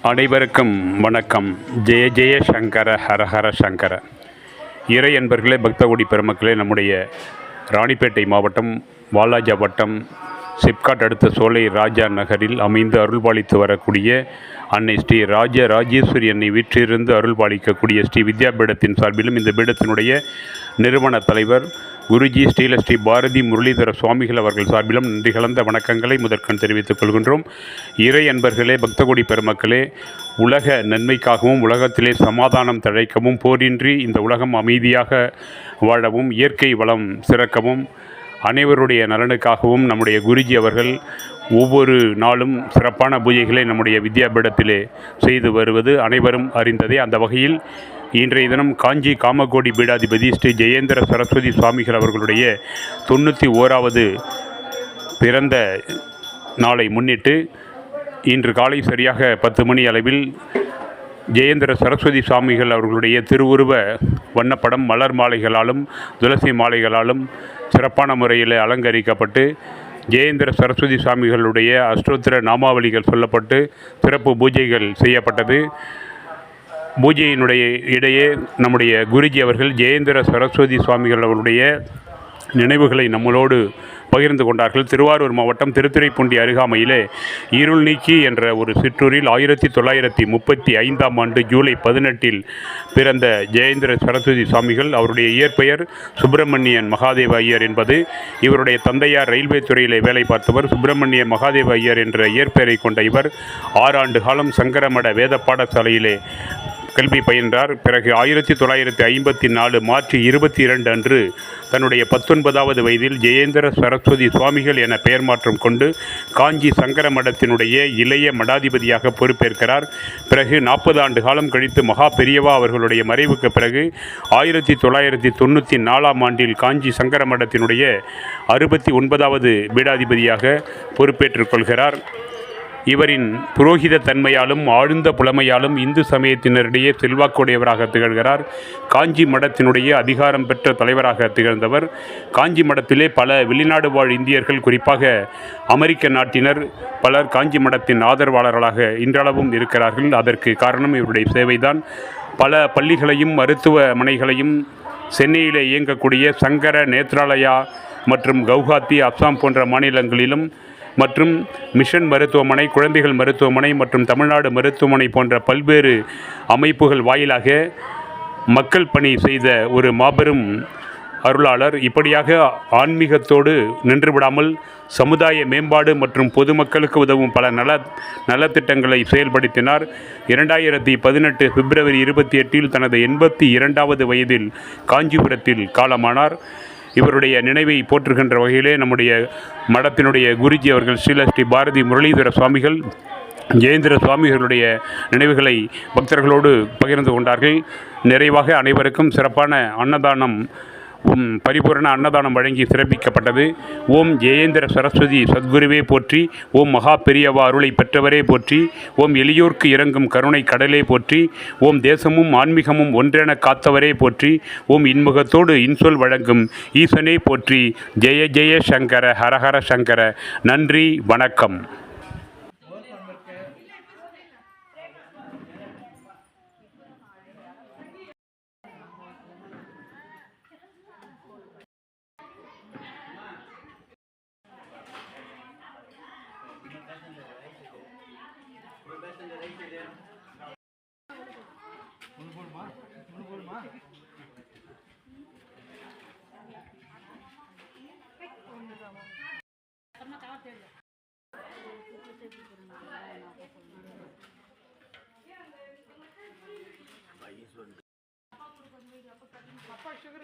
அனைவருக்கும் வணக்கம். ஜெய ஜெய சங்கர ஹரஹர சங்கர. இறை அன்பர்களே, பக்தகோடி பெருமக்களே, நம்முடைய ராணிப்பேட்டை மாவட்டம் வாலாஜா வட்டம் சிப்காட் அடுத்த சோலை ராஜா நகரில் அமைந்து அருள்பாலித்து வரக்கூடிய அன்னை ஸ்ரீ ராஜேஸ்வரி அன்னை வீற்றிருந்து அருள்பாலிக்கக்கூடிய ஸ்ரீ வித்யா பீடத்தின் சார்பிலும் இந்த பீடத்தினுடைய நிறுவன தலைவர் குருஜி ஸ்ரீ பாரதி முரளிதர சுவாமிகள் அவர்கள் சார்பிலும் நன்றி கலந்த வணக்கங்களை முதற்கண் தெரிவித்துக் கொள்கின்றோம். இறை அன்பர்களே, பக்தகோடி பெருமக்களே, உலக நன்மைக்காகவும் உலகத்திலே சமாதானம் தழைக்கவும் போரின்றி இந்த உலகம் அமைதியாக வாழவும் இயற்கை வளம் சிறக்கவும் அனைவருடைய நலனுக்காகவும் நம்முடைய குருஜி அவர்கள் ஒவ்வொரு நாளும் சிறப்பான பூஜைகளை நம்முடைய வித்யாபீடத்திலே செய்து வருவது அனைவரும் அறிந்ததே. அந்த வகையில் இன்றைய தினம் காஞ்சி காமகோடி பீடாதிபதி ஸ்ரீ ஜெயேந்திர சரஸ்வதி சுவாமிகள் அவர்களுடைய 91வது பிறந்த நாளை முன்னிட்டு இன்று காலை சரியாக 10 மணி அளவில் ஜெயேந்திர சரஸ்வதி சுவாமிகள் அவர்களுடைய திருவுருவ வண்ணப்படம் மலர் மாலைகளாலும் துளசி மாலைகளாலும் சிறப்பான முறையில் அலங்கரிக்கப்பட்டு ஜெயேந்திர சரஸ்வதி சுவாமிகளுடைய அஷ்டோத்திர நாமாவளிகள் சொல்லப்பட்டு சிறப்பு பூஜைகள் செய்யப்பட்டது. பூஜையினுடைய இடையே நம்முடைய குருஜி அவர்கள் ஜெயேந்திர சரஸ்வதி சுவாமிகள் அவருடைய நினைவுகளை நம்மளோடு பகிர்ந்து கொண்டார்கள். திருவாரூர் மாவட்டம் திருத்துறைப்பூண்டி அருகாமையிலே இருள் நீக்கி என்ற ஒரு சிற்றூரில் 1935ஆம் ஆண்டு ஜூலை 18இல் பிறந்த ஜெயேந்திர சரஸ்வதி சுவாமிகள். அவருடைய இயற்பெயர் சுப்பிரமணியன் மகாதேவ ஐயர் என்பது. இவருடைய தந்தையார் ரயில்வே துறையிலே வேலை பார்த்தவர். சுப்பிரமணிய மகாதேவ ஐயர் என்ற இயற்பெயரை கொண்ட இவர் 6 ஆண்டு காலம் சங்கரமட வேத பாடசாலையிலே கல்வி பயின்றார். பிறகு 1954 மார்ச் 22 அன்று தன்னுடைய 19வது வயதில் ஜெயேந்திர சரஸ்வதி சுவாமிகள் என பெயர் மாற்றம் கொண்டு காஞ்சி சங்கர மடத்தினுடைய இளைய மடாதிபதியாக பொறுப்பேற்கிறார். பிறகு 40 ஆண்டு காலம் கழித்து மகா பெரியவா அவர்களுடைய மறைவுக்கு பிறகு 1994ஆம் ஆண்டில் காஞ்சி சங்கர மடத்தினுடைய 69வது பீடாதிபதியாக பொறுப்பேற்றுக் கொள்கிறார். இவரின் புரோகித தன்மையாலும் ஆழ்ந்த புலமையாலும் இந்து சமயத்தினரிடையே செல்வாக்குடையவராக திகழ்கிறார். காஞ்சி மடத்தினுடைய அதிகாரம் பெற்ற தலைவராக திகழ்ந்தவர். காஞ்சி மடத்திலே பல வெளிநாடு வாழ் இந்தியர்கள், குறிப்பாக அமெரிக்க நாட்டினர் பலர் காஞ்சி மடத்தின் ஆதரவாளர்களாக இன்றளவும் இருக்கிறார்கள். அதற்கு காரணம் இவருடைய சேவைதான். பல பள்ளிகளையும் மருத்துவமனைகளையும் சென்னையிலே இயங்கக்கூடிய சங்கர நேத்ராலயா மற்றும் கவுஹாத்தி, அஸ்ஸாம் போன்ற மாநிலங்களிலும் மற்றும் மிஷன் மருத்துவமனை, குழந்தைகள் மருத்துவமனை மற்றும் தமிழ்நாடு மருத்துவமனை போன்ற பல்வேறு அமைப்புகள் வாயிலாக மக்கள் பணி செய்த ஒரு மாபெரும் அருளாளர். இப்படியாக ஆன்மீகத்தோடு நின்றுவிடாமல் சமுதாய மேம்பாடு மற்றும் பொதுமக்களுக்கு உதவும் பல நலத்திட்டங்களை செயல்படுத்தினார். 2018 பிப்ரவரி 28இல் தனது 82வது வயதில் காஞ்சிபுரத்தில் காலமானார். இவருடைய நினைவை போற்றுகின்ற வகையிலே நம்முடைய மடத்தினுடைய குருஜி அவர்கள் ஸ்ரீ பாரதி முரளிதர சுவாமிகள் ஜெயேந்திர சுவாமிகளுடைய நினைவுகளை பக்தர்களோடு பகிர்ந்து கொண்டார்கள். நிறைவாக அனைவருக்கும் சிறப்பான அன்னதானம், பரிபூரண அன்னதானம் வழங்கி சிறப்பிக்கப்பட்டது. ஓம் ஜெயேந்திர சரஸ்வதி சத்குருவே போற்றி, ஓம் மகா பெரியவா அருளை பெற்றவரே போற்றி, ஓம் எளியோர்க்கு இறங்கும் கருணை கடலே போற்றி, ஓம் தேசமும் ஆன்மீகமும் ஒன்றென காத்தவரே போற்றி, ஓம் இன்முகத்தோடு இன்சொல் வழங்கும் ஈசனே போற்றி. ஜெய ஜெய சங்கர ஹரஹர சங்கர. நன்றி, வணக்கம். அப்பா சுகர்